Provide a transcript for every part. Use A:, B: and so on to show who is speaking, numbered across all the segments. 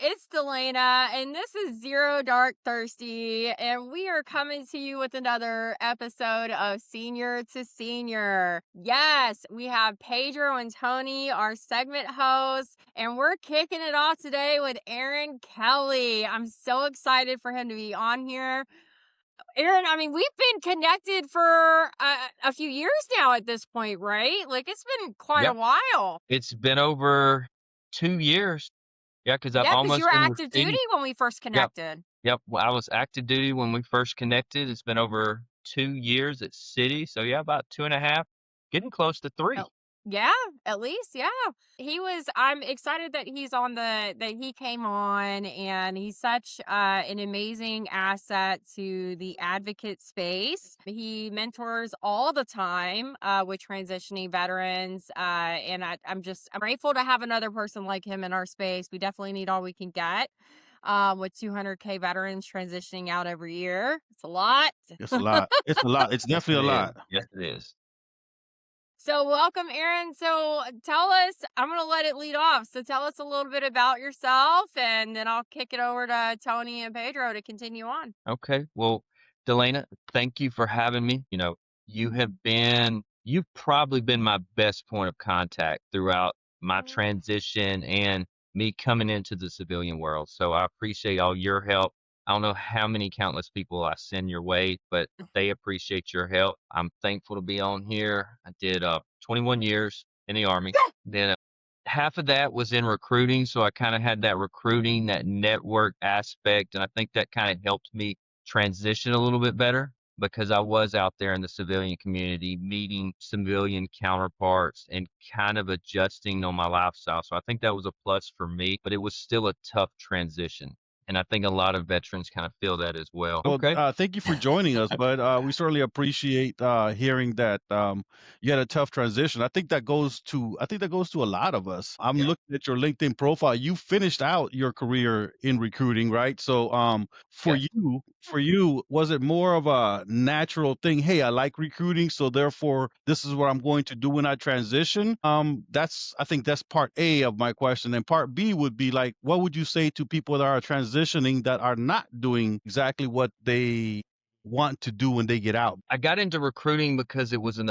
A: It's Delaina, and this is Zero Dark Thirsty, and we are coming to you with another episode of Senior to Senior. Yes, we have Pedro and Tony, our segment hosts, and we're kicking it off today with Aaron Kelly. I'm so excited for him to be on here. Aaron, I mean, we've been connected for a few years now at this point, right? Like, it's been quite a
B: Yep.
A: while.
B: It's been over 2 years. Yeah, because 'cause I've
A: Yeah, because you
B: almost
A: were
B: been with
A: active duty
B: city.
A: when we first
B: Yep,
A: connected.
B: yep. Well, I was active duty when we first connected. It's been over 2 years at city, so yeah, about 2.5, getting close to 3.
A: Oh, yeah, at least, yeah. I'm excited that he came on, and he's such an amazing asset to the advocate space. He mentors all the time with transitioning veterans. And I'm grateful to have another person like him in our space. We definitely need all we can get. With 200K veterans transitioning out every year. It's a lot.
C: It's a lot. It's a lot. It's
B: Yes, it
C: definitely a
B: is.
C: lot.
B: Yes, it is.
A: So, welcome, Aaron. So, tell us, I'm going to let it lead off. So, tell us a little bit about yourself, and then I'll kick it over to Tony and Pedro to continue on.
B: Okay. Well, Delaina, thank you for having me. You've probably been my best point of contact throughout my transition and me coming into the civilian world. So I appreciate all your help. I don't know how many countless people I send your way, but they appreciate your help. I'm thankful to be on here. I did 21 years in the Army. Then half of that was in recruiting. So I kind of had that recruiting, that network aspect. And I think that kind of helped me transition a little bit better because I was out there in the civilian community, meeting civilian counterparts and kind of adjusting on my lifestyle. So I think that was a plus for me, but it was still a tough transition. And I think a lot of veterans kind of feel that as well.
C: Well,
B: Okay.
C: thank you for joining us, but we certainly appreciate hearing that you had a tough transition. I think that goes to a lot of us. I'm
B: Yeah.
C: looking at your LinkedIn profile. You finished out your career in recruiting, right? So,
B: Yes.
C: for you, was it more of a natural thing? Hey, I like recruiting, so therefore, this is what I'm going to do when I transition. I think that's part A of my question, and part B would be like, what would you say to people that are transitioning that are not doing exactly what they want to do when they get out?
B: I got into recruiting because it was an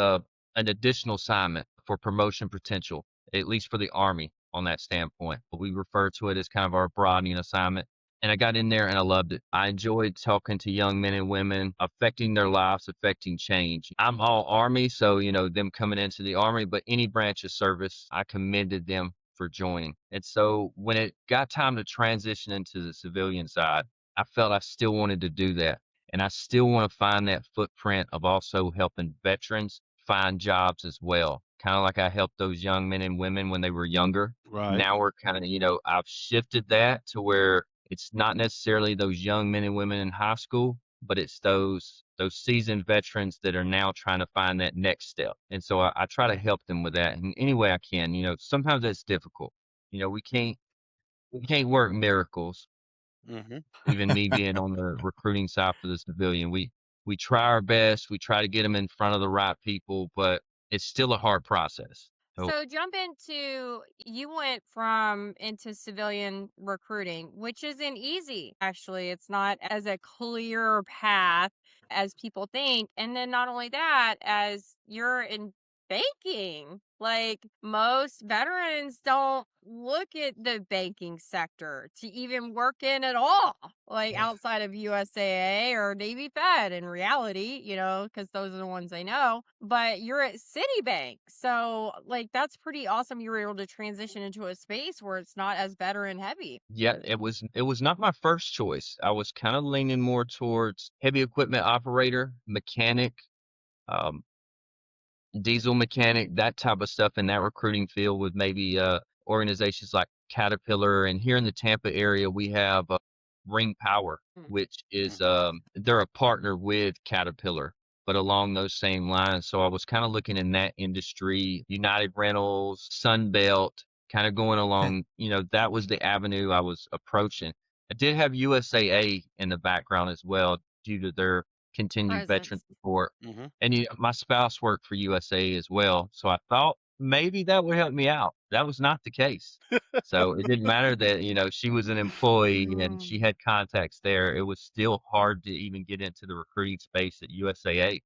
B: additional assignment for promotion potential, at least for the Army on that standpoint. But we refer to it as kind of our broadening assignment. And I got in there and I loved it. I enjoyed talking to young men and women, affecting their lives, affecting change. I'm all Army, so, them coming into the Army, but any branch of service, I commended them for joining. And so when it got time to transition into the civilian side, I felt I still wanted to do that. And I still want to find that footprint of also helping veterans find jobs as well. Kind of like I helped those young men and women when they were younger.
C: Right.
B: Now we're kind of, I've shifted that to where it's not necessarily those young men and women in high school, but it's those seasoned veterans that are now trying to find that next step. And so I try to help them with that in any way I can. Sometimes that's difficult. We can't work miracles.
C: Hmm.
B: Even me being on the recruiting side for the civilian, we try our best. We try to get them in front of the right people, but it's still a hard process. So
A: So, you went into civilian recruiting, which isn't easy. Actually, it's not as a clear path as people think. And then not only that, as you're in banking, like most veterans don't look at the banking sector to even work in at all, like outside of USAA or Navy Fed in reality, because those are the ones they know. But you're at Citibank. So, like, that's pretty awesome. You were able to transition into a space where it's not as veteran heavy.
B: yeah, it was not my first choice. I was kind of leaning more towards heavy equipment operator, mechanic, um, diesel mechanic, that type of stuff in that recruiting field with maybe organizations like Caterpillar. And here in the Tampa area, we have Ring Power,
A: Mm.
B: which is they're a partner with Caterpillar, but along those same lines. So I was kind of looking in that industry, United Rentals, Sunbelt, kind of going along, that was the avenue I was approaching. I did have USAA in the background as well due to their continued veteran
A: Presence.
B: support.
C: Hmm.
B: And my spouse worked for USA as well. So I thought maybe that would help me out. That was not the case. So it didn't matter that, she was an employee and she had contacts there. It was still hard to even get into the recruiting space at USAA.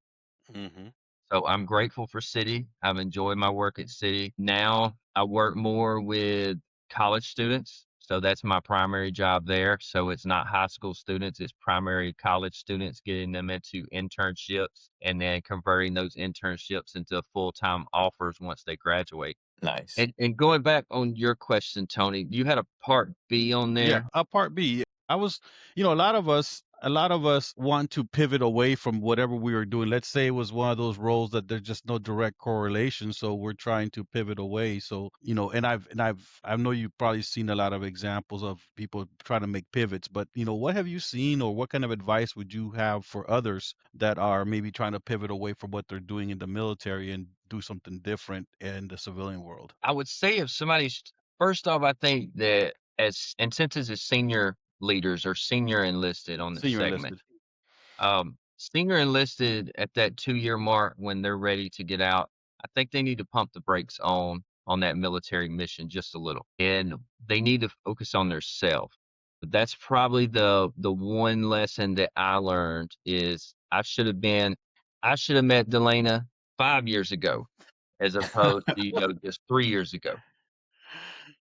C: Hmm.
B: So I'm grateful for City. I've enjoyed my work at City. Now I work more with college students. So that's my primary job there. So it's not high school students, it's primary college students, getting them into internships and then converting those internships into full-time offers once they graduate.
D: Nice.
B: And going back on your question, Tony, you had a part B on
C: Yeah,
B: there.
C: part B. I was, a lot of us want to pivot away from whatever we were doing. Let's say it was one of those roles that there's just no direct correlation, so we're trying to pivot away. So, I know you've probably seen a lot of examples of people trying to make pivots, but what have you seen, or what kind of advice would you have for others that are maybe trying to pivot away from what they're doing in the military and do something different in the civilian world?
B: I would say if somebody's first off, I think that and since this is senior leaders or senior enlisted on this
C: Senior
B: segment,
C: enlisted.
B: senior enlisted at that 2-year mark when they're ready to get out, I think they need to pump the brakes on that military mission just a little, and they need to focus on their self. But that's probably the one lesson that I learned is I should have met Delaina 5 years ago as opposed to just 3 years ago.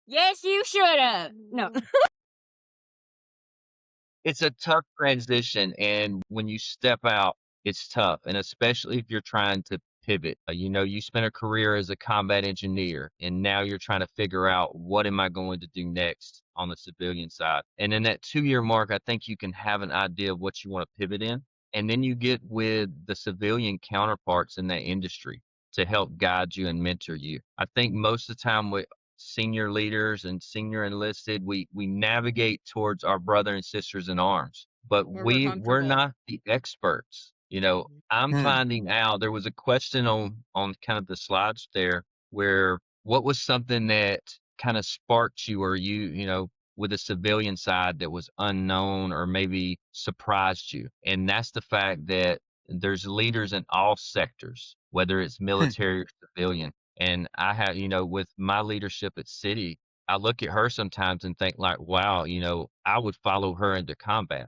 A: Yes, you should have. No.
B: It's a tough transition, and when you step out, it's tough, and especially if you're trying to pivot. You spent a career as a combat engineer, and now you're trying to figure out what am I going to do next on the civilian side. And in that 2-year mark, I think you can have an idea of what you want to pivot in, and then you get with the civilian counterparts in that industry to help guide you and mentor you. I think most of the time with senior leaders and senior enlisted, we navigate towards our brother and sisters in arms, but
A: Where we're
B: we're
A: comfortable.
B: not the experts. I'm
D: Hmm.
B: finding out there was a question on kind of the slides there where what was something that kind of sparked you or with the civilian side that was unknown or maybe surprised you. And that's the fact that there's leaders in all sectors, whether it's military or civilian. And I have, with my leadership at City, I look at her sometimes and think like, wow, I would follow her into combat.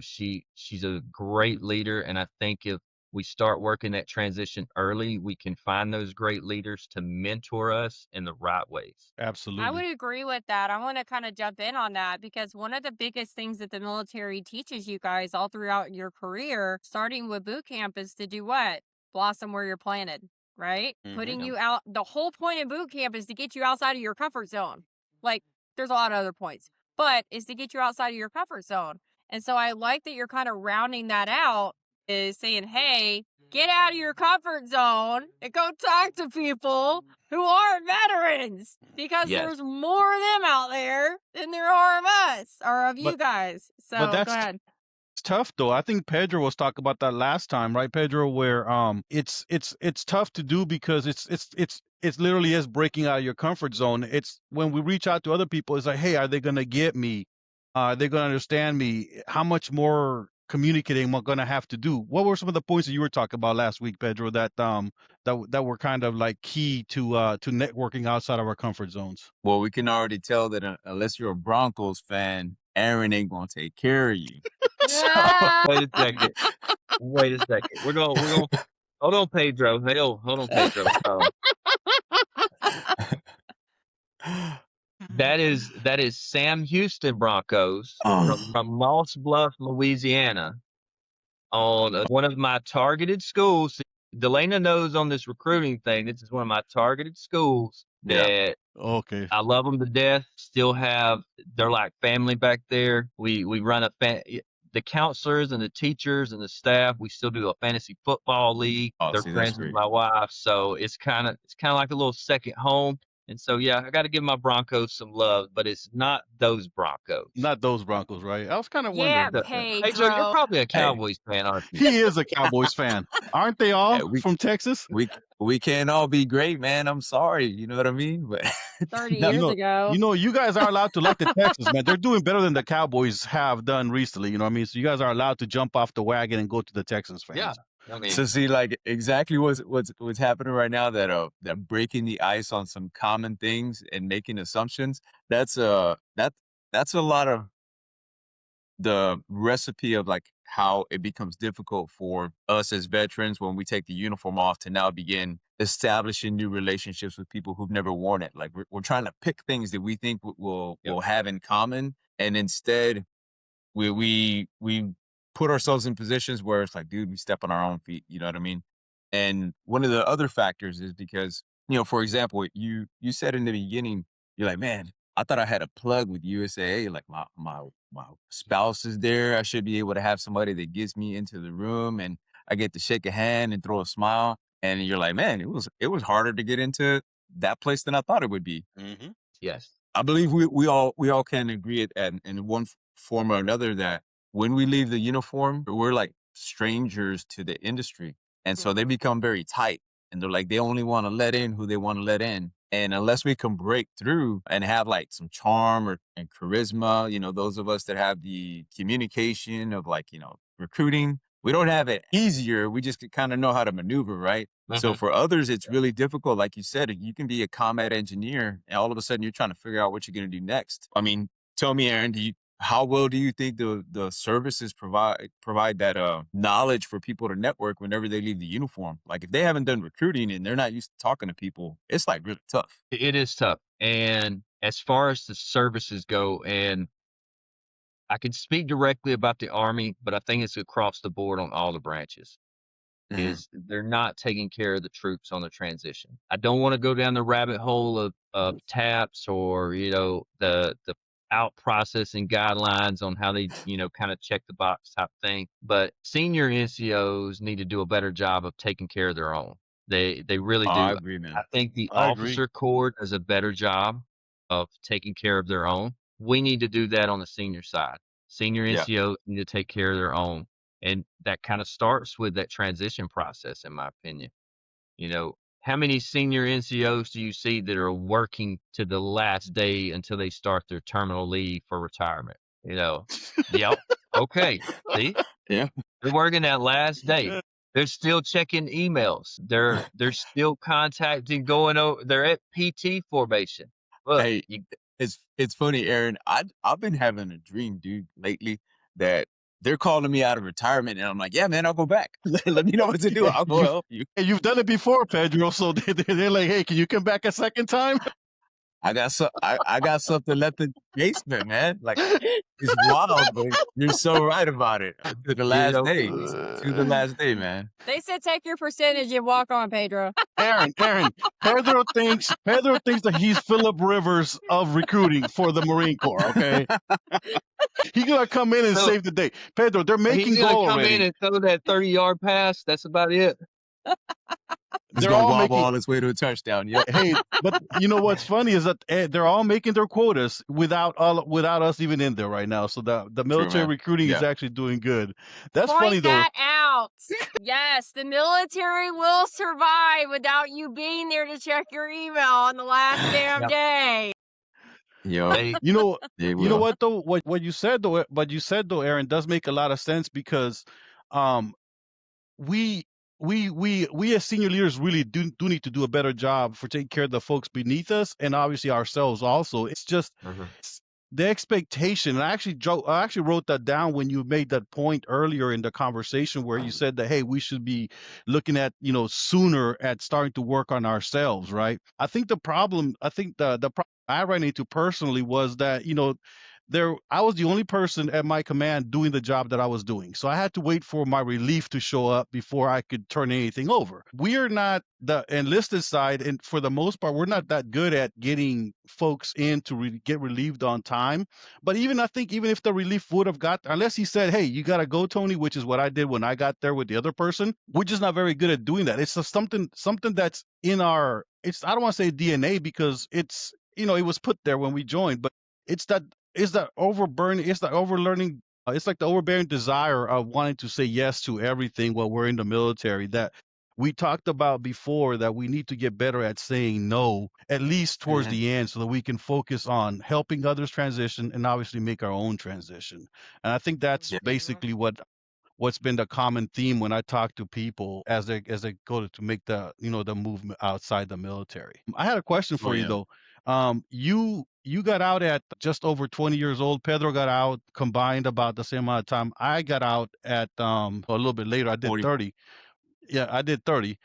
B: She's a great leader, and I think if we start working that transition early, we can find those great leaders to mentor us in the right ways.
A: I
C: Absolutely.
A: would agree with that. I want to kind of jump in on that because one of the biggest things that the military teaches you guys all throughout your career, starting with boot camp, is to do what? Blossom where you're planted, right? Putting
B: Yeah.
A: you out. The whole point of boot camp is to get you outside of your comfort zone. Like, there's a lot of other points, but is to get you outside of your comfort zone. And so I like that you're kind of rounding that out, is saying, hey, get out of your comfort zone and go talk to people who aren't veterans because
B: Yes.
A: there's more of them out there than there are of us or of you
C: But
A: guys. So
C: but
A: go
C: that's
A: ahead.
C: it's tough though. I think Pedro was talking about that last time, right, Pedro? Where it's tough to do because it's literally is breaking out of your comfort zone. It's when we reach out to other people, it's like, hey, are they gonna get me? Are they gonna understand me? How much more communicating am I gonna have to do? What were some of the points that you were talking about last week, Pedro? That were kind of like key to networking outside of our comfort zones.
D: Well, we can already tell that unless you're a Broncos fan, Aaron ain't gonna take care of you. So
B: Wait a second. Wait a second. We're going hold on, Pedro. Hold on, Pedro. That is Sam Houston Broncos from Moss Bluff, Louisiana, on one of my targeted schools. Delaina knows on this recruiting thing. This is one of my targeted schools
D: Yeah.
B: that
C: Okay.
B: I love them to death. They're like family back there. We run the counselors and the teachers and the staff. We still do a fantasy football league.
D: Oh,
B: They're
D: see, that's
B: friends with
D: great.
B: my wife, so it's kind of like a little second home. And so, yeah, I got to give my Broncos some love, but it's not those Broncos.
C: Not those Broncos, right? I was kind of
A: Yeah,
C: wondering.
B: Pedro, you're
A: Pedro.
B: probably a
D: Hey,
B: Cowboys fan, aren't you?
C: He is a Cowboys fan, aren't they all
D: hey,
C: from Texas?
D: we can't all be great, man. I'm sorry, you know what I mean? But
A: 30
D: Now,
A: years ago.
C: You guys are allowed to, like the Texans, man. They're doing better than the Cowboys have done recently. You know what I mean? So you guys are allowed to jump off the wagon and go to the Texans
B: Yeah.
C: fans.
B: I mean,
D: so see, like exactly what's happening right now, that breaking the ice on some common things and making assumptions. That's a lot of the recipe of like how it becomes difficult for us as veterans when we take the uniform off to now begin establishing new relationships with people who've never worn it. Like we're trying to pick things that we think
B: yep.
D: will have in common, and instead we put ourselves in positions where it's like, dude, we step on our own feet. You know what I mean? And one of the other factors is because, for example, you said in the beginning, you're like, man, I thought I had a plug with USAA. Like my spouse is there. I should be able to have somebody that gets me into the room and I get to shake a hand and throw a smile. And you're like, man, it was harder to get into that place than I thought it would be.
C: Mm-hmm.
B: Yes.
D: I believe we all can agree in one form or another that when we leave the uniform, we're like strangers to the industry, and so they become very tight. And they're like they only want to let in who they want to let in, and unless we can break through and have like some charm and charisma, those of us that have the communication of like recruiting, we don't have it easier. We just kind of know how to maneuver, right? So for others, it's really difficult. Like you said, you can be a combat engineer and all of a sudden you're trying to figure out what you're going to do next. I mean, tell me, Aaron, how well do you think the services provide that knowledge for people to network whenever they leave the uniform? Like if they haven't done recruiting and they're not used to talking to people, it's like really tough.
B: It is tough. And as far as the services go, and I can speak directly about the Army, but I think it's across the board on all the branches.
D: Mhm.
B: Is they're not taking care of the troops on the transition. I don't want to go down the rabbit hole of TAPS or, the out processing guidelines on how they, kind of check the box type thing. But senior NCOs need to do a better job of taking care of their own. They really
D: Oh, I
B: do.
D: agree,
B: I
D: man.
B: think the
C: I agree.
B: officer corps does a better job of taking care of their own. We need to do that on the senior side. Senior
D: Yeah.
B: NCOs need to take care of their own. And that kind of starts with that transition process, in my opinion. How many senior NCOs do you see that are working to the last day until they start their terminal leave for retirement? Yep. Okay. See,
D: Yeah.
B: they're working that last day. They're still checking emails. They're still contacting, going over. They're at PT formation. Look,
D: Hey, it's funny, Aaron. I've been having a dream, dude, lately that they're calling me out of retirement, and I'm like, yeah, man, I'll go back. Let me know what to do. I'll go
C: You,
D: help you.
C: you've done it before, Pedro. So they're like, hey, can you come back a second time?
D: I got something left in the basement, man. Like it's wild, but you're so right about it. To the
B: you
D: last
B: know,
D: day, to the last day, man.
A: They said take your percentage and walk on, Pedro.
C: Aaron, Pedro thinks that he's Philip Rivers of recruiting for the Marine Corps. Okay, he's gonna come in and
B: so
C: save the day. Pedro, they're
B: he's
C: making
B: gonna
C: goal
B: come in
C: already.
B: and throw that 30-yard pass. That's about it.
D: It's
C: They're
D: gonna
C: all
D: wobble
C: making.
D: all its way to a touchdown. Yep.
C: Hey, but you know what's funny is that they're all making their quotas without us even in there right now. So the
D: True,
C: military
D: man.
C: recruiting is
D: Yeah.
C: actually doing good. That's funny
A: Point
C: though.
A: that out. Yes, the military will survive without you being there to check your email on the last damn
B: Yep.
A: day.
D: Yo,
B: They
C: You know,
D: they
C: you know
D: will.
C: what though? What you said though, Aaron, does make a lot of sense because um we we as senior leaders really do need to do a better job for taking care of the folks beneath us and obviously ourselves also. It's just
B: Mhm.
C: the expectation. And I actually wrote that down when you made that point earlier in the conversation where you said that hey, we should be looking at sooner at starting to work on ourselves, right? I think the problem I ran into personally was that there I was the only person at my command doing the job that I was doing. So I had to wait for my relief to show up before I could turn anything over. We are not the enlisted side, and for the most part, we're not that good at getting folks in to get relieved on time. But I think even if the relief would have got, unless he said, "Hey, you gotta go, Tony," which is what I did when I got there with the other person, we're just not very good at doing that. It's just something that's in our. It's I don't want to say DNA because it was put there when we joined, but it's that it's that overburning, it's the overlearning, it's like the overbearing desire of wanting to say yes to everything while we're in the military that we talked about before that we need to get better at saying no, at least towards
D: Mhm.
C: the end, so that we can focus on helping others transition and obviously make our own transition. And I think that's
D: Yeah.
C: basically what's been the common theme when I talk to people as they go to make the movement outside the military. I had a question
D: Oh
C: for you
D: yeah.
C: though. You got out at just over 20 years old. Pedro got out combined about the same amount of time. I got out at a little bit later. I did
D: 40.
C: 30. Yeah, I did 30.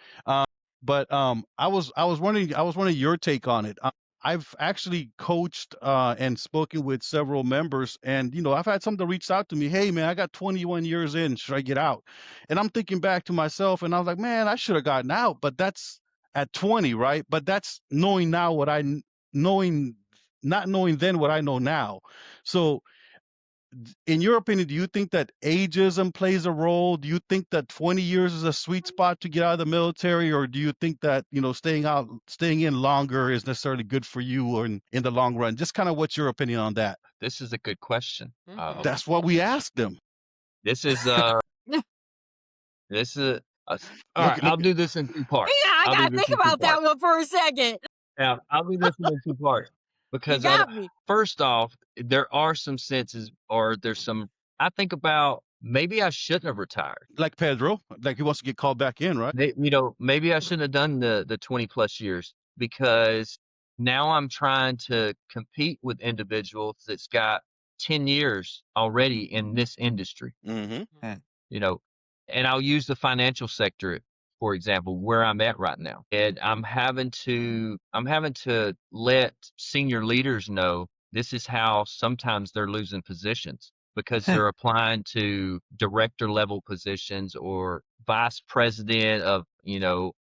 C: But I was wondering your take on it. I've actually coached and spoken with several members, and I've had some that reached out to me. Hey, man, I got 21 years in. Should I get out? And I'm thinking back to myself, and I was like, man, I should have gotten out. But that's at 20, right? But that's knowing now knowing, not knowing then what I know now. So in your opinion, do you think that ageism plays a role? Do you think that 20 years is a sweet spot to get out of the military, or do you think that staying in longer is necessarily good for you or in the long run? Just kind of what's your opinion on that?
B: This is a good question.
C: That's what we asked them.
B: This is this is all right.
C: Look,
B: I'll
C: look,
B: do this in two parts.
A: Yeah, I
B: I'll do
A: gotta
B: this
A: think
B: in two
A: about that
B: parts.
A: one for a second.
B: Yeah, I'll do this in two parts
A: You
B: because
A: got me.
B: first off, there are some senses, or there's some. I think about maybe I shouldn't have retired.
C: like Pedro, like he wants to get called back in, right?
B: Maybe I shouldn't have done the 20 plus years, because now I'm trying to compete with individuals that's got 10 years already in this industry.
C: Mm-hmm.
B: you know, and I'll use the financial sector, for example, where I'm at right now. And I'm having to let senior leaders know this is how sometimes they're losing positions, because they're applying to director level positions or vice president of,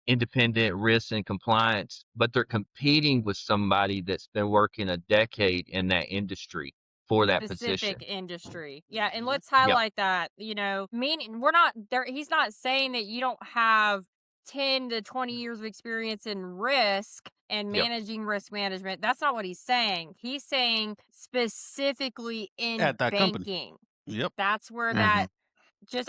B: independent risk and compliance, but they're competing with somebody that's been working a decade in that industry for that
A: Specific
B: position.
A: industry. Yeah, and let's
B: Yep.
A: highlight that, meaning we're not there. He's not saying that you don't have 10 to 20 years of experience in risk and
B: Yep.
A: managing risk management. That's not what he's saying. He's saying specifically in
C: At that company.
A: banking.
C: Yep.
A: That's where
D: Mhm.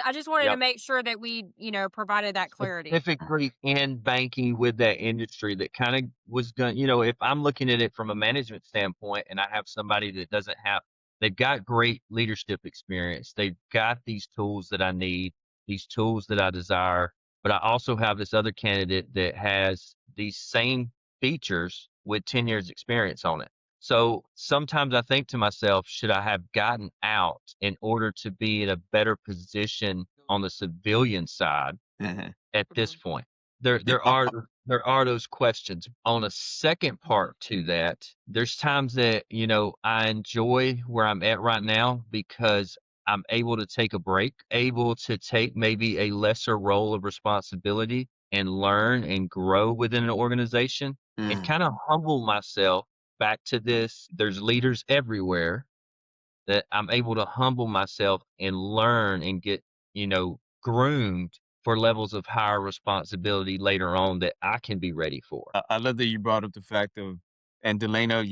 A: I just wanted to
B: Yep.
A: make sure that we, provided that clarity.
B: Specifically in banking with that industry that kind of was going, if I'm looking at it from a management standpoint and I have somebody that doesn't have, they've got great leadership experience, they've got these tools that I need, these tools that I desire, but I also have this other candidate that has these same features with 10 years experience on it. So sometimes I think to myself, should I have gotten out in order to be in a better position on the civilian side
D: Mhm.
B: at this point? There
D: Yeah,
B: there are those questions. On a second part to that, there's times that, I enjoy where I'm at right now because I'm able to take a break, able to take maybe a lesser role of responsibility and learn and grow within an organization and
D: Mhm.
B: kind of humble myself back to this. There's leaders everywhere that I'm able to humble myself and learn and get, groomed for levels of higher responsibility later on that I can be ready for.
D: I love that you brought up the fact of, and Delaina,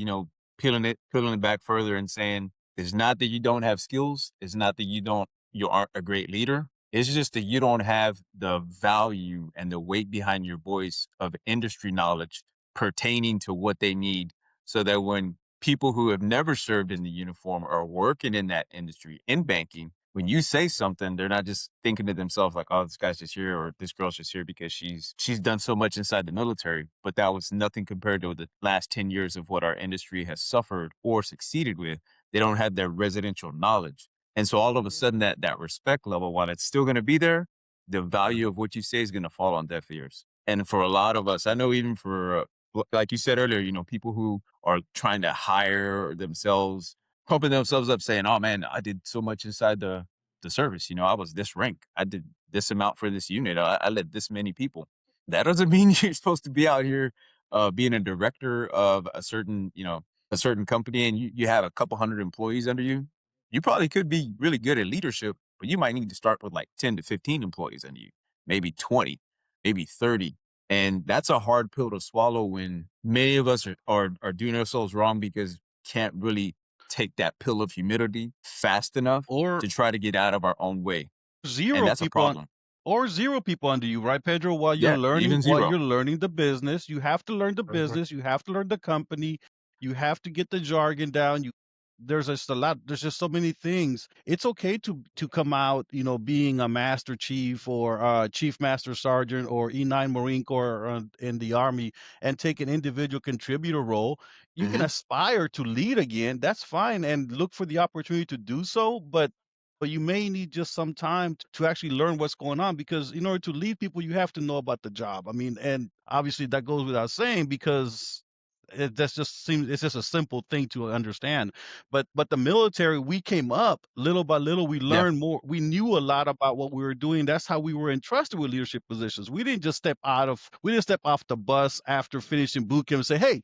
D: peeling it back further and saying, it's not that you don't have skills. It's not that you aren't a great leader. It's just that you don't have the value and the weight behind your voice of industry knowledge pertaining to what they need, so that when people who have never served in the uniform are working in that industry in banking, when you say something, they're not just thinking to themselves like, "Oh, this guy's just here or this girl's just here because she's done so much inside the military." But that was nothing compared to the last 10 years of what our industry has suffered or succeeded with. They don't have their residential knowledge. And so all of a sudden that respect level, while it's still going to be there, the value of what you say is going to fall on deaf ears. And for a lot of us, I know even for like you said earlier, people who are trying to hire themselves, pumping themselves up, saying, "Oh man, I did so much inside the service. I was this rank. I did this amount for this unit. I led this many people." That doesn't mean you're supposed to be out here being a director of a certain company, and you have a couple hundred employees under you. You probably could be really good at leadership, but you might need to start with like 10 to 15 employees under you, maybe 20, maybe 30. And that's a hard pill to swallow when many of us are doing ourselves wrong because can't really take that pill of humility fast enough
C: Or
D: to try to get out of our own way. And
C: zero
D: that's a
C: people on
D: problem.
C: or 0 people under you, right, Pedro?
D: Yeah, even
C: While
D: 0.
C: you're learning the business, you have to learn the
B: Mhm.
C: business, you have to learn the company, you have to get the jargon down. There's just so many things. It's okay to come out, being a master chief or chief master sergeant or E9 Marine Corps in the Army and take an individual contributor role. You can
D: Mhm.
C: aspire to lead again. That's fine and look for the opportunity to do so, but you may need just some time to actually learn what's going on, because in order to lead people, you have to know about the job. I mean, and obviously that goes without saying, because it's just a simple thing to understand. But the military, we came up little by little. We
D: Yeah.
C: learned more. We knew a lot about what we were doing. That's how we were entrusted with leadership positions. We didn't step off the bus after finishing boot camp and say, "Hey,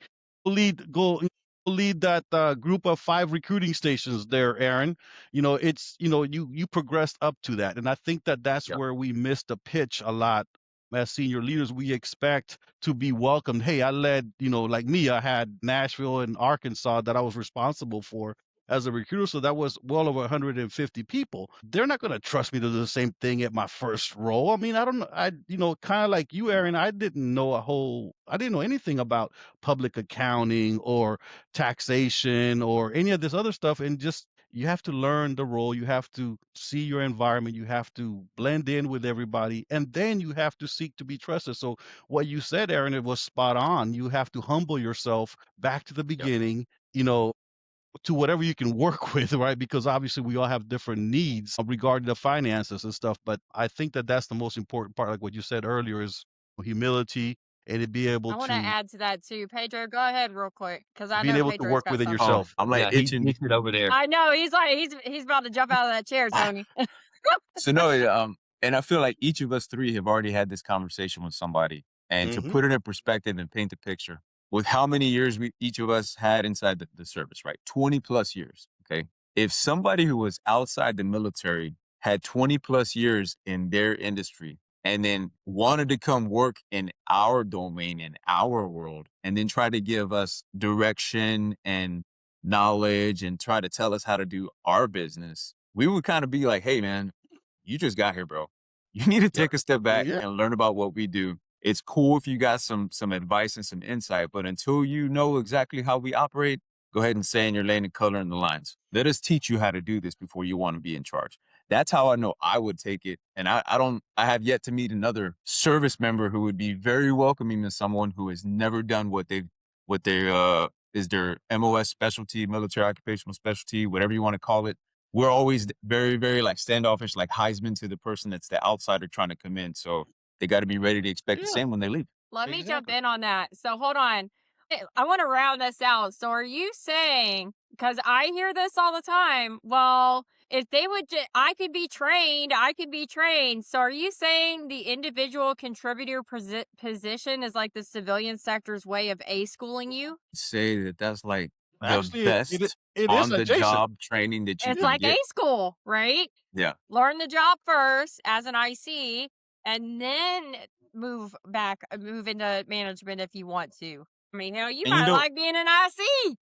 C: go lead that group of 5 recruiting stations there, Aaron." You progressed up to that, and I think that that's
B: Yep.
C: where we missed the pitch a lot. As senior leaders, we expect to be welcomed. Hey, I led, like me, I had Nashville and Arkansas that I was responsible for as a recruiter. So that was well over 150 people. They're not going to trust me to do the same thing at my first role. I mean, I don't know. Kind of like you, Aaron, I didn't know anything about public accounting or taxation or any of this other stuff. And just, you have to learn the role. You have to see your environment. You have to blend in with everybody. And then you have to seek to be trusted. So what you said, Aaron, it was spot on. You have to humble yourself back to the
B: Yep.
C: beginning, to whatever you can work with, right? Because obviously we all have different needs regarding the finances and stuff. But I think that that's the most important part, like what you said earlier, is humility, and to be able
A: I want to
C: to
A: add to that too. Pedro, go ahead real quick, because I
C: being
A: know
C: able to
A: Pedro's
C: work
A: got
C: within
A: something.
D: Oh,
C: yourself.
D: I'm like
B: Yeah, he
D: itching.
B: gets it over there.
A: I know he's about to jump out of that chair, Tony.
D: So no, and I feel like each of us 3 have already had this conversation with somebody. And to
C: Hmm.
D: put it in perspective and paint the picture, with how many years we each of us had inside the service, right? 20 plus years. Okay. If somebody who was outside the military had 20 plus years in their industry and then wanted to come work in our domain, in our world, and then try to give us direction and knowledge and try to tell us how to do our business, we would kind of be like, hey, man, you just got here, bro. You need to
B: Yep.
D: take a step back
C: Yeah.
D: and learn about what we do. It's cool if you got some advice and some insight, but until you know exactly how we operate, go ahead and say in your lane and color in the lines. Let us teach you how to do this before you want to be in charge. That's how I know I would take it. And I have yet to meet another service member who would be very welcoming to someone who has never done what they is their MOS specialty, military occupational specialty, whatever you want to call it. We're always very, very like standoffish, like Heisman to the person that's the outsider trying to come in. So they got to be ready to expect the
C: Yeah.
D: same when they leave.
A: Let me jump
C: Exactly.
A: in on that. So hold on. I want to round this out. So are you saying, because I hear this all the time, well, if they would, I could be trained, I could be trained. So are you saying the individual contributor position is like the civilian sector's way of A-schooling you?
D: Say that that's like the
C: Actually,
D: best
C: it is
D: on the
C: adjacent.
D: job training that you
A: It's
D: can
A: like
D: get.
A: A-school, right?
D: Yeah.
A: Learn the job first as an IC, and then move into management if you want to. I mean, hell, you
D: And you
A: might
D: know,
A: like being an IC.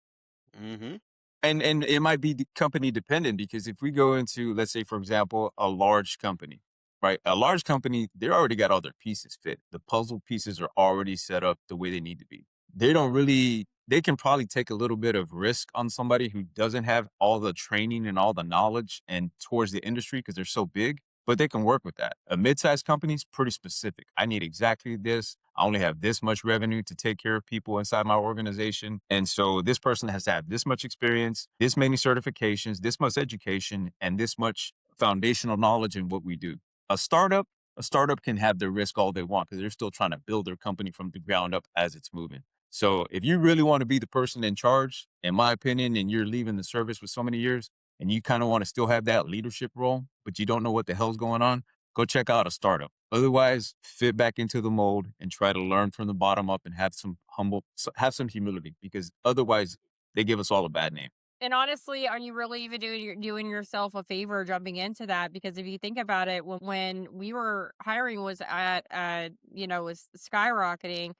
C: Hmm.
D: and it might be company dependent because if we go into, let's say, for example, a large company, right? A large company, they already got all their pieces fit. The puzzle pieces are already set up the way they need to be. They don't really, they can probably take a little bit of risk on somebody who doesn't have all the training and all the knowledge and towards the industry because they're so big, but they can work with that. A mid-sized company is pretty specific. I need exactly this. I only have this much revenue to take care of people inside my organization. And so this person has to have this much experience, this many certifications, this much education, and this much foundational knowledge in what we do. A startup, a startup can have their risk all they want because they're still trying to build their company from the ground up as it's moving. So if you really want to be the person in charge, in my opinion, and you're leaving the service with so many years and you kind of want to still have that leadership role, but you don't know what the hell's going on, go check out a startup. Otherwise, fit back into the mold and try to learn from the bottom up and have some humility because otherwise they give us all a bad name.
A: And honestly, are you really even doing yourself a favor jumping into that? Because if you think about it, when we were hiring was was skyrocketing.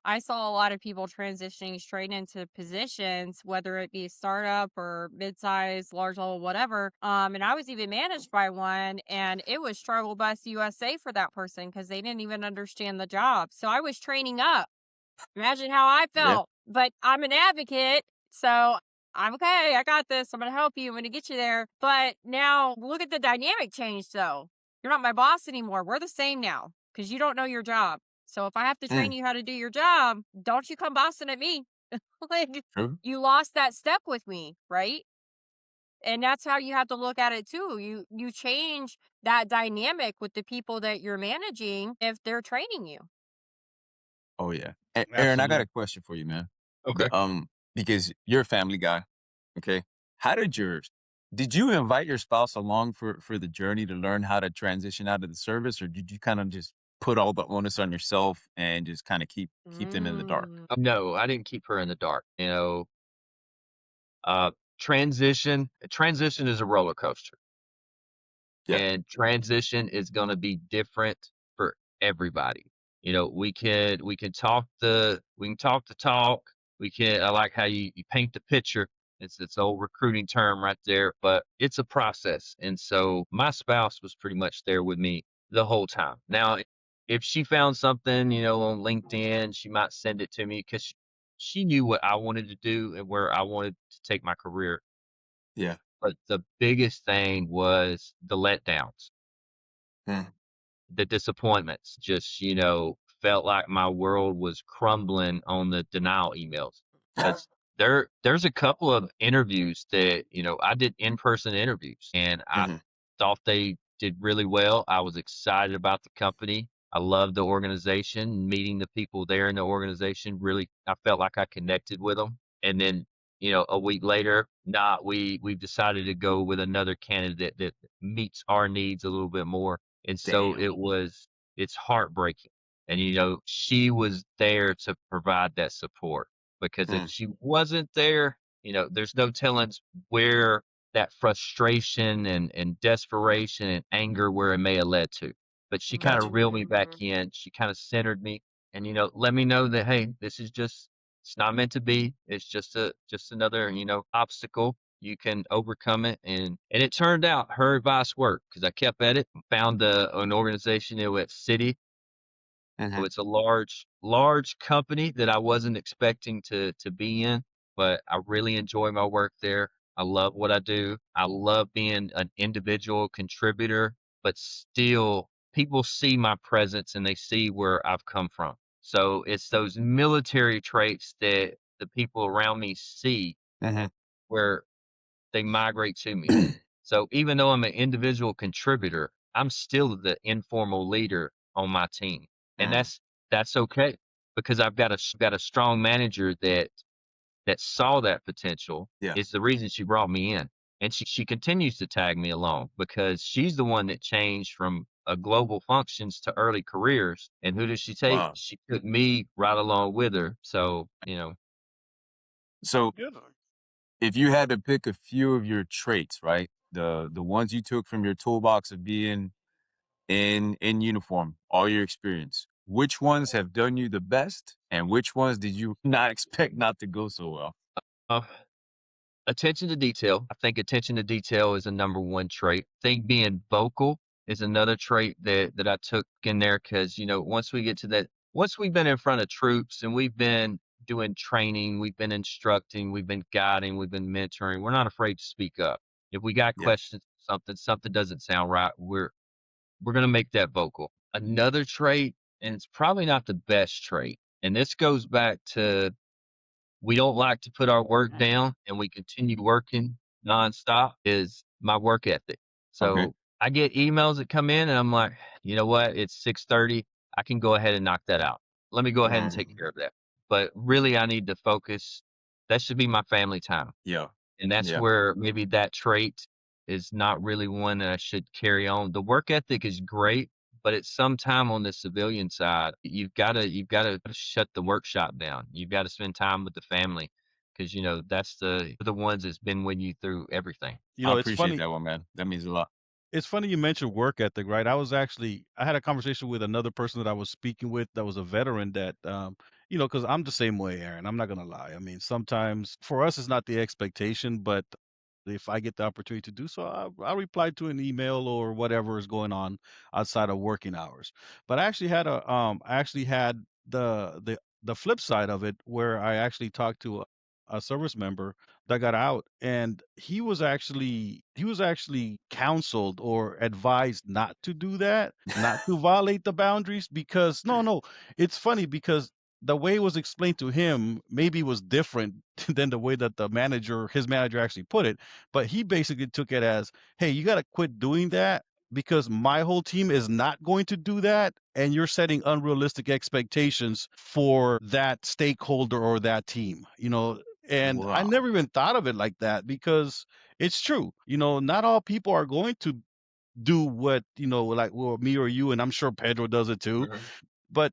A: I saw a lot of people transitioning straight into positions, whether it be startup or mid-size, large level, whatever. And I was even managed by one, and it was struggle bus USA for that person because they didn't even understand the job. So I was training up. Imagine how I
D: Yeah.
A: felt. But I'm an advocate, so I'm okay. I got this. I'm going to help you. I'm going to get you there. But now look at the dynamic change, though. You're not my boss anymore. We're the same now because you don't know your job. So if I have to train
D: Mm,
A: you how to do your job, don't you come bossing at me. Like,
D: true.
A: you lost that step with me, right? And that's how you have to look at it too. You change that dynamic with the people that you're managing if they're training you.
D: Oh yeah. Aaron, I got
C: Absolutely.
D: a question for you, man.
B: Okay.
D: Because you're a family guy, okay? How did you invite your spouse along for the journey to learn how to transition out of the service, or did you kind of just put all the onus on yourself and just kind of keep them in the dark?
A: Mm.
B: No, I didn't keep her in the dark. Uh, transition is a roller coaster,
D: Yeah.
B: and transition is going to be different for everybody. We can talk the talk. I like how you paint the picture. It's old recruiting term right there, but it's a process. And so my spouse was pretty much there with me the whole time. Now, if she found something, on LinkedIn, she might send it to me because she knew what I wanted to do and where I wanted to take my career.
D: Yeah.
B: But the biggest thing was the letdowns,
D: Mm.
B: the disappointments. Just, felt like my world was crumbling on the denial emails. Because there's a couple of interviews that, I did in-person interviews and I
D: Mhm.
B: thought they did really well. I was excited about the company. I loved the organization, meeting the people there in the organization. Really, I felt like I connected with them. And then, a week later, nah, we've decided to go with another candidate that meets our needs a little bit more. And so
D: Damn.
B: it's heartbreaking. And, she was there to provide that support because if
D: Mm.
B: she wasn't there, there's no telling where that frustration and desperation and anger where it may have led to. But she kind
D: Gotcha.
B: of reeled me back
A: Mhm.
B: in. She kind of centered me and, let me know that, hey, this is just, it's not meant to be. It's just another, obstacle. You can overcome it. And it turned out her advice worked because I kept at it, found an organization at City. So
D: Mhm.
B: it's a large company that I wasn't expecting to be in, but I really enjoy my work there. I love what I do. I love being an individual contributor, but still people see my presence and they see where I've come from. So it's those military traits that the people around me see
D: Mhm.
B: where they migrate to me. So even though I'm an individual contributor, I'm still the informal leader on my team. And
D: Mm.
B: that's okay because I've got a strong manager that saw that potential.
D: Yeah.
B: It's the reason she brought me in. And she continues to tag me along because she's the one that changed from a global functions to early careers. And who does she take?
D: Wow.
B: She took me right along with her. So,
D: So
C: Good.
D: if you had to pick a few of your traits, right? The ones you took from your toolbox of being in uniform, all your experience, which ones have done you the best and which ones did you not expect not to go so well?
B: uh, attention to detail. I think attention to detail is a number one trait. I think being vocal is another trait that I took in there because, once we've been in front of troops and we've been doing training, we've been instructing, we've been guiding, we've been mentoring, we're not afraid to speak up. If we got
D: Yeah.
B: questions, something doesn't sound right, we're gonna make that vocal. Another trait, and it's probably not the best trait, and this goes back to we don't like to put our work down and we continue working nonstop is my work ethic.
D: Okay.
B: So I get emails that come in and I'm like, you know what? It's 6:30. I can go ahead and knock that out. Let me go ahead and take
D: Mm.
B: care of that. But really I need to focus. That should be my family time.
D: Yeah.
B: And that's
D: Yeah.
B: where maybe that trait is not really one that I should carry on. The work ethic is great, but at some time on the civilian side, you've gotta shut the workshop down. You've got to spend time with the family because that's the ones that's been with you through everything.
C: You
D: I
C: know, it's
D: appreciate
C: funny.
D: that one, man. That means a lot.
C: It's funny you mentioned work ethic, right? I had a conversation with another person that I was speaking with that was a veteran that, because I'm the same way, Aaron. I'm not gonna lie. I mean, sometimes for us, it's not the expectation, but if I get the opportunity to do so, I'll reply to an email or whatever is going on outside of working hours. But I actually had the flip side of it where I actually talked to a service member that got out, and he was actually counseled or advised not to do that, not to violate the boundaries, because no, it's funny because the way it was explained to him maybe was different than the way that his manager actually put it, but he basically took it as, hey, you got to quit doing that because my whole team is not going to do that, and you're setting unrealistic expectations for that stakeholder or that team, and I
D: Wow.
C: never even thought of it like that because it's true. Not all people are going to do what, like, well, me or you, and I'm sure Pedro does it too.
B: Mhm.
C: But,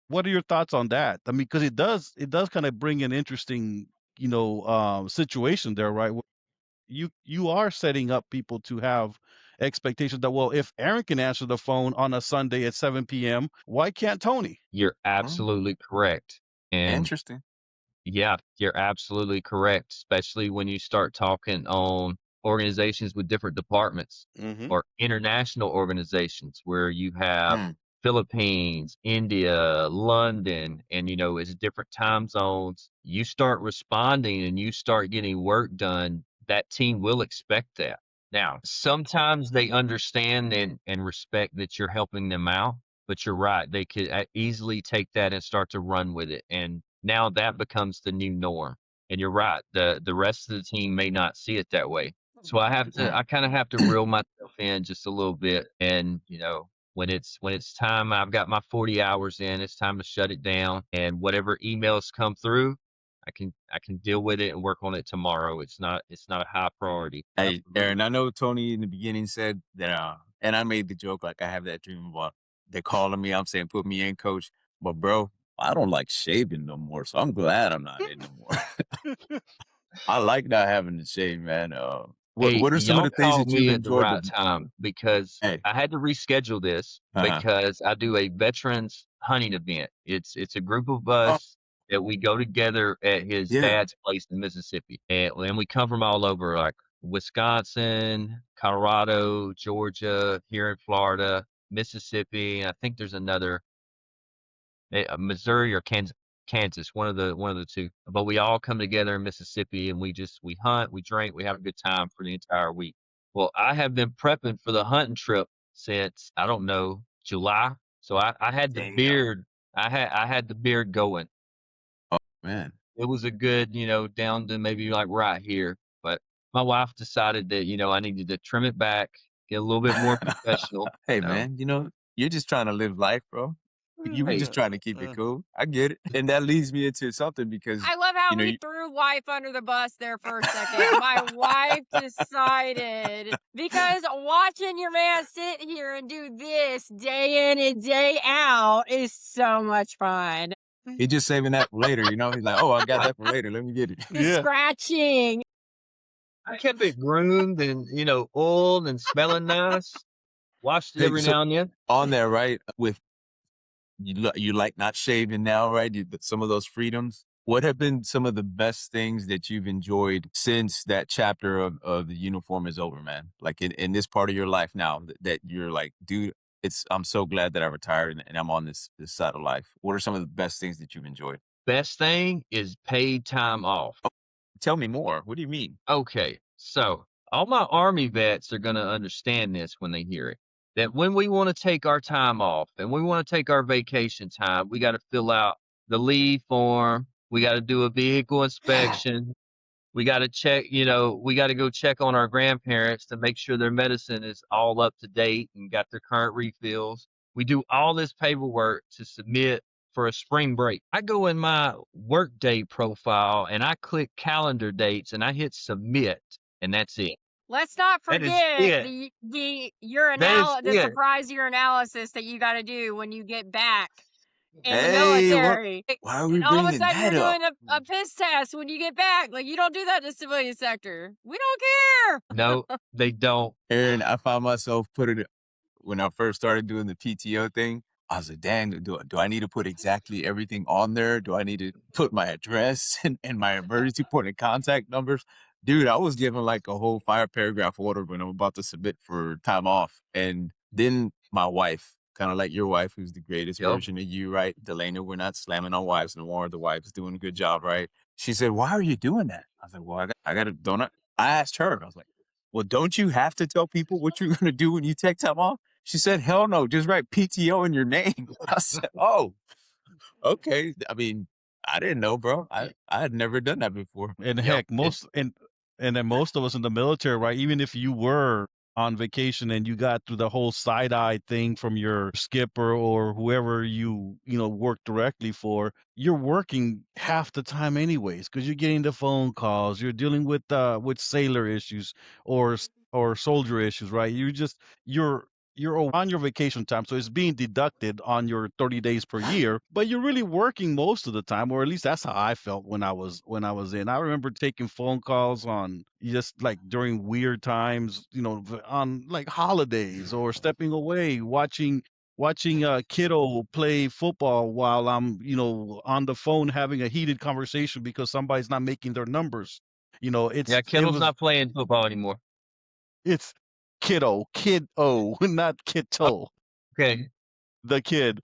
C: what are your thoughts on that? I mean, because it does kind of bring an interesting, situation there, right? Where you are setting up people to have expectations that, well, if Aaron can answer the phone on a Sunday at 7 p.m., why can't Tony?
B: You're
D: Oh,
B: absolutely correct. And
D: interesting.
B: yeah, you're absolutely correct, especially when you start talking on organizations with different departments
C: Mm-hmm.
B: or international organizations where you have
D: Mm,
B: Philippines, India, London, and it's different time zones. You start responding and you start getting work done, that team will expect that. Now, sometimes they understand and respect that you're helping them out, but you're right. They could easily take that and start to run with it. And now that becomes the new norm. And you're right. The rest of the team may not see it that way. So
D: mm.
B: I kind of have to reel myself in just a little bit. And, when it's time, I've got my 40 hours in, it's time to shut it down. And whatever emails come through, I can deal with it and work on it tomorrow. It's not a high priority.
D: Hey, Aaron,
B: Absolutely.
D: I know Tony in the beginning said that, and I made the joke like I have that dream about they calling me. I'm saying put me in, coach. But bro, I don't like shaving no more, so I'm glad I'm not in no more. I like not having to shave, man.
B: Hey,
D: What are some of
B: y'all
D: the things
B: called
D: that you've
B: me at the
D: enjoyed
B: right
D: the
B: time because
D: hey?
B: I had to reschedule this
D: Uh-huh.
B: because I do a veterans hunting event. It's a group of
D: Oh,
B: us that we go together at his
D: yeah.
B: dad's place in Mississippi. And we come from all over, like Wisconsin, Colorado, Georgia, here in Florida, Mississippi, and I think there's another Missouri or Kansas, one of the two. But we all come together in Mississippi and we hunt, we drink, we have a good time for the entire week. Well, I have been prepping for the hunting trip since I don't know July. So I had the
D: Damn.
B: beard. I had the beard going.
D: Oh man.
B: It was a good, down to maybe like right here. But my wife decided that I needed to trim it back, get a little bit more professional.
D: Hey man, you're just trying to live life, bro. You were just
B: Hey,
D: trying to keep it cool. I get it. And that leads me into something because,
A: I love how we
D: you
A: threw wife under the bus there for a second. My wife decided because watching your man sit here and do this day in and day out is so much fun.
D: he's just saving that for later, He's like, "Oh, I got
B: I,
D: that for later. Let me get it."
A: The
C: Yeah.
A: scratching.
B: I kept it groomed and oiled and smelling nice. Washed it
D: Hey,
B: every
D: so
B: now and then.
D: on there, right, with you like not shaving now, right? Some of those freedoms. What have been some of the best things that you've enjoyed since that chapter of the uniform is over, man? Like in this part of your life now that you're like, dude, I'm so glad that I retired and I'm on this side of life. What are some of the best things that you've enjoyed?
B: Best thing is paid time off.
D: Tell me more. What do you mean?
B: Okay, so all my Army vets are going to understand this when they hear it. That when we want to take our time off and we want to take our vacation time, we got to fill out the leave form. We got to do a vehicle inspection. We got to check, we got to go check on our grandparents to make sure their medicine is all up to date and got their current refills. We do all this paperwork to submit for a spring break. I go in my workday profile and I click calendar dates and I hit submit, and that's it.
A: Let's not
B: That is
A: forget
B: it.
A: the
B: That is
A: the
B: it.
A: surprise urinalysis that you got to do when you get back. in the
D: Hey,
A: military.
D: why are we
A: And all of a
D: bringing
A: sudden
D: that
A: you're
D: up?
A: doing a piss test when you get back. Like, you don't do that in the civilian sector. We don't care.
B: No, they don't.
D: Aaron, I found myself putting it when I first started doing the PTO thing. I was like, dang, do I need to put exactly everything on there? Do I need to put my address and my emergency point and contact numbers? Dude, I was given like a whole 5-paragraph order when I'm about to submit for time off. And then my wife, kind of like your wife, who's the greatest
B: Yep.
D: version of you, right? Delaina, we're not slamming our wives no more. The wife's doing a good job, right? She said, why are you doing that? I was like, well, I got to, don't I asked her, I was like, well, don't you have to tell people what you're going to do when you take time off? She said, hell no, just write PTO in your name. I said, oh, okay. I mean, I didn't know, bro. I had never done that before.
C: And
B: Yep.
C: heck, and then most of us in the military, right? Even if you were on vacation and you got through the whole side eye thing from your skipper or whoever you work directly for, you're working half the time anyways because you're getting the phone calls, you're dealing with sailor issues or soldier issues, right? You're on your vacation time, so it's being deducted on your 30 days per year, but you're really working most of the time, or at least that's how I felt when I was in. I remember taking phone calls on just like during weird times, on like holidays or stepping away, watching a kiddo play football while I'm, on the phone having a heated conversation because somebody's not making their numbers. You know,
B: Yeah,
C: it
B: Kittle's
C: was
B: not playing football anymore.
C: it's kiddo, not kiddo,
B: Okay.
C: the kid.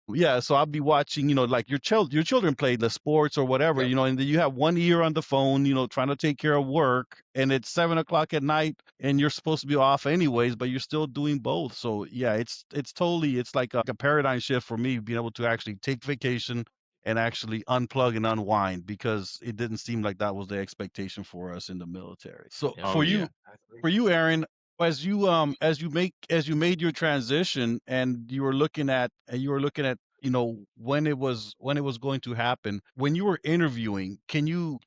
C: Yeah, so I'll be watching, like your children play the sports or whatever,
B: Yep.
C: and then you have one ear on the phone, trying to take care of work, and it's 7 o'clock at night, and you're supposed to be off anyways, but you're still doing both. So yeah, it's like a paradigm shift for me being able to actually take vacation and actually unplug and unwind because it didn't seem like that was the expectation for us in the military. So
B: Yep.
D: Oh, yeah.
C: for you, Aaron, as you made your transition and you were looking at when it was going to happen, when you were interviewing, can you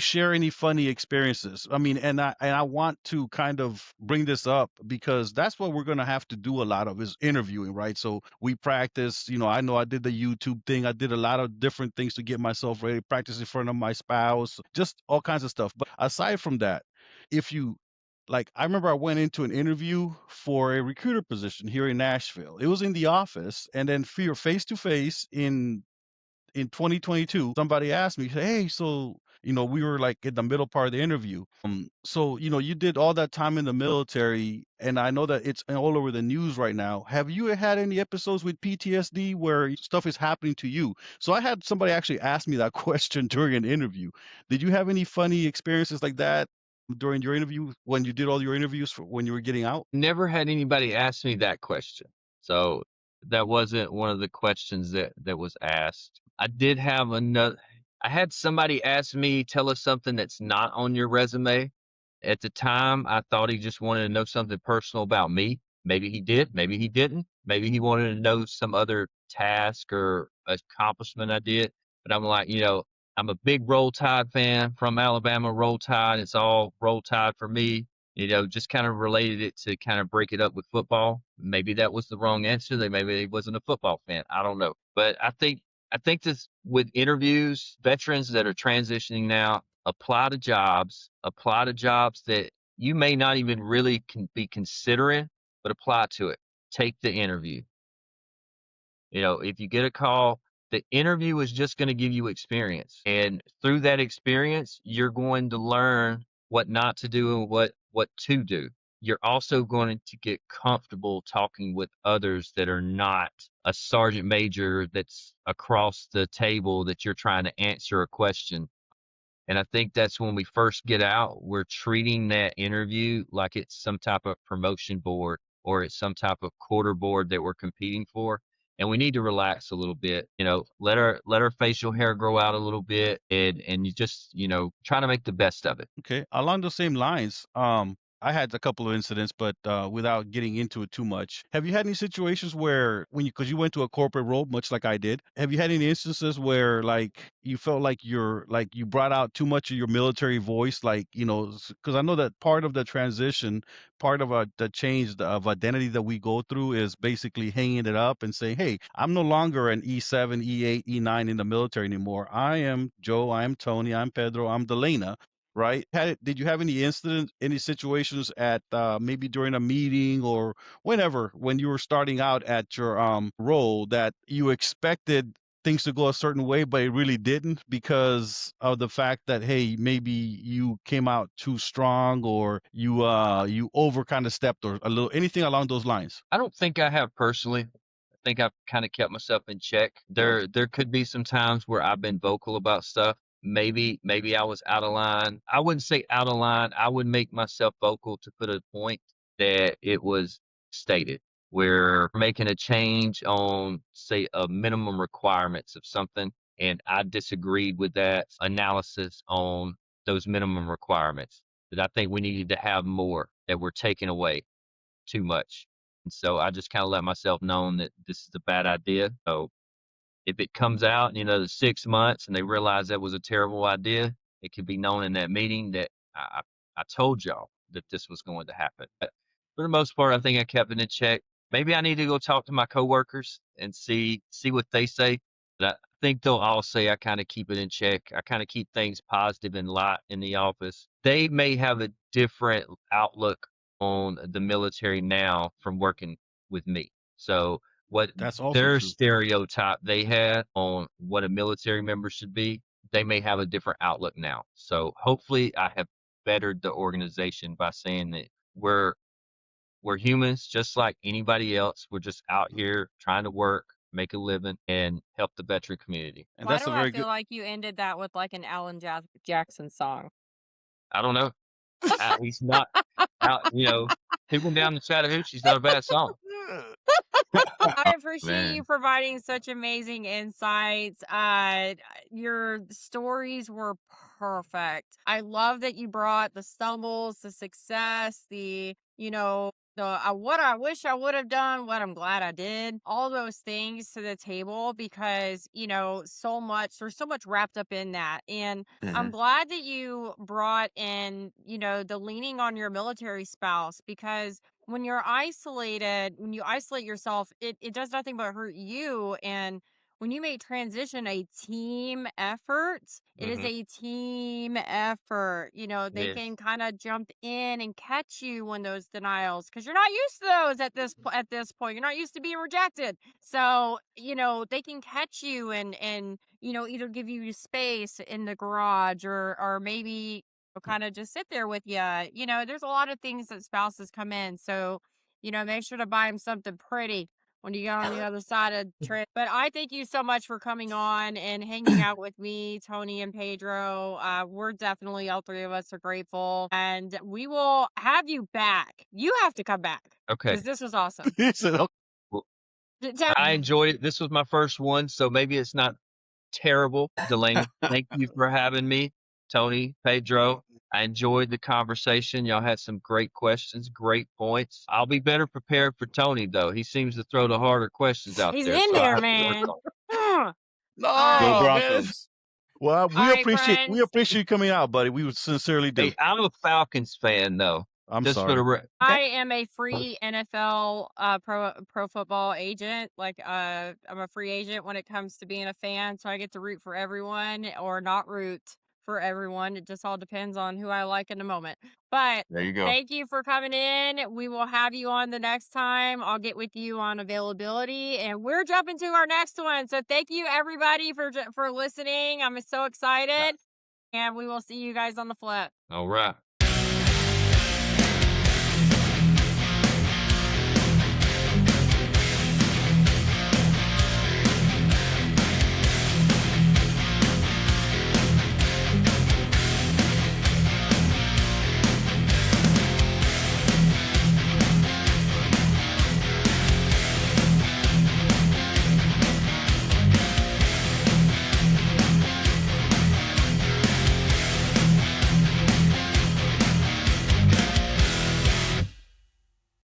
C: share any funny experiences? I mean, and I want to kind of bring this up because that's what we're going to have to do a lot of is interviewing, right? So we practice, I know I did the YouTube thing, I did a lot of different things to get myself ready, practice in front of my spouse, just all kinds of stuff. But aside from that, if you like, I remember I went into an interview for a recruiter position here in Nashville. It was in the office, and then face to face in 2022, somebody asked me, "Hey, so we were like in the middle part of the interview. So you did all that time in the military, and I know that it's all over the news right now. Have you had any episodes with PTSD where stuff is happening to you?" So I had somebody actually ask me that question during an interview. Did you have any funny experiences like that during your interview when you did all your interviews for when you were getting out?
B: Never had anybody ask me that question. So that wasn't one of the questions that was asked. I had somebody ask me, tell us something that's not on your resume. At the time, I thought he just wanted to know something personal about me. Maybe he did, maybe he didn't. Maybe he wanted to know some other task or accomplishment I did. But I'm like, I'm a big Roll Tide fan from Alabama, Roll Tide. It's all Roll Tide for me. Just kind of related it to kind of break it up with football. Maybe that was the wrong answer. Maybe he wasn't a football fan. I don't know. But I think this with interviews, veterans that are transitioning now, apply to jobs that you may not even really be considering, but apply to it. Take the interview. If you get a call, the interview is just going to give you experience. And through that experience, you're going to learn what not to do and what to do. You're also going to get comfortable talking with others that are not a sergeant major that's across the table that you're trying to answer a question. And I think that's when we first get out, we're treating that interview like it's some type of promotion board or it's some type of quarter board that we're competing for. And we need to relax a little bit, let our facial hair grow out a little bit and you just, try to make the best of it.
C: Okay, along the same lines, I had a couple of incidents, but without getting into it too much, have you had any situations where because you went to a corporate role, much like I did, have you had any instances where like you felt like you brought out too much of your military voice, like, because I know that part of the transition, part of the change of identity that we go through is basically hanging it up and saying, hey, I'm no longer an E7, E8, E9 in the military anymore. I am Joe, I am Tony, I'm Pedro, I'm Delaina, right? Did you have any incidents, any situations at maybe during a meeting or whenever when you were starting out at your role that you expected things to go a certain way, but it really didn't because of the fact that, hey, maybe you came out too strong or you over kind of stepped or a little anything along those lines?
B: I don't think I have personally. I think I've kind of kept myself in check. There could be some times where I've been vocal about stuff. Maybe I was out of line. I wouldn't say out of line. I would make myself vocal to put a point that it was stated. We're making a change on, say, a minimum requirements of something, and I disagreed with that analysis on those minimum requirements. That I think we needed to have more that we're taking away too much. And so I just kind of let myself know that this is a bad idea. So if it comes out, the 6 months and they realize that was a terrible idea, it could be known in that meeting that I told y'all that this was going to happen. But for the most part, I think I kept it in check. Maybe I need to go talk to my coworkers and see what they say. But I think they'll all say I kind of keep it in check. I kind of keep things positive and light in the office. They may have a different outlook on the military now from working with me. So what
C: That's also
B: their
C: true.
B: stereotype they had on what a military member should be, they may have a different outlook now. So hopefully I have bettered the organization by saying that we're humans just like anybody else. We're just out here trying to work, make a living, and help the veteran community.
C: And
A: Why
C: that's
A: do
C: a
A: I
C: very
A: feel
C: good.
A: like you ended that with like an Alan Jackson song?
B: I don't know. He's not out, People down the Chattahoochee's not a bad song.
A: I appreciate you
D: Man.
A: providing such amazing insights. Your stories were perfect. I love that you brought the stumbles, the success, the what I wish I would have done, what I'm glad I did, all those things to the table because, there's so much wrapped up in that. And I'm
D: Mhm.
A: glad that you brought in, the leaning on your military spouse because when you're isolated, when you isolate yourself, it does nothing but hurt you. And when you make transition a team effort, it is
B: Hmm.
A: a team effort. They
B: Yes.
A: can kind of jump in and catch you when those denials, because you're not used to those at this point. You're not used to being rejected. So, they can catch you and either give you space in the garage or maybe kind of just sit there with you. There's a lot of things that spouses come in. So, make sure to buy them something pretty when you get on the other side of the trip. But I thank you so much for coming on and hanging out with me, Tony and Pedro. We're definitely, all three of us are grateful. And we will have you back. You have to come back
B: Okay.
A: because this was awesome.
C: He said, "Okay."
B: Well,
A: Tell-
B: I enjoyed it. This was my first one, so maybe it's not terrible. Delaney, thank you for having me. Tony, Pedro, I enjoyed the conversation. Y'all had some great questions, great points. I'll be better prepared for Tony, though. He seems to throw the harder questions out
A: He's
B: there,
A: in
B: so I
A: there,
B: have to work
A: man.
B: on it.
A: All
D: Go
C: No,
A: right.
C: man.
D: Broncos.
C: Well,
A: All right,
C: we
A: friends.
C: appreciate you coming out, buddy. We would sincerely do.
B: Hey, I'm a Falcons fan, though.
C: I'm
B: Just for the
C: sorry.
A: I am a free NFL pro football agent. Like I'm a free agent when it comes to being a fan, so I get to root for everyone or not root for everyone. It just all depends on who I like in the moment. But
D: There you go.
A: thank you for coming in. We will have you on the next time. I'll get with you on availability, and we're jumping to our next one. So thank you everybody for listening. I'm so excited, and we will see you guys on the flip.
B: All right.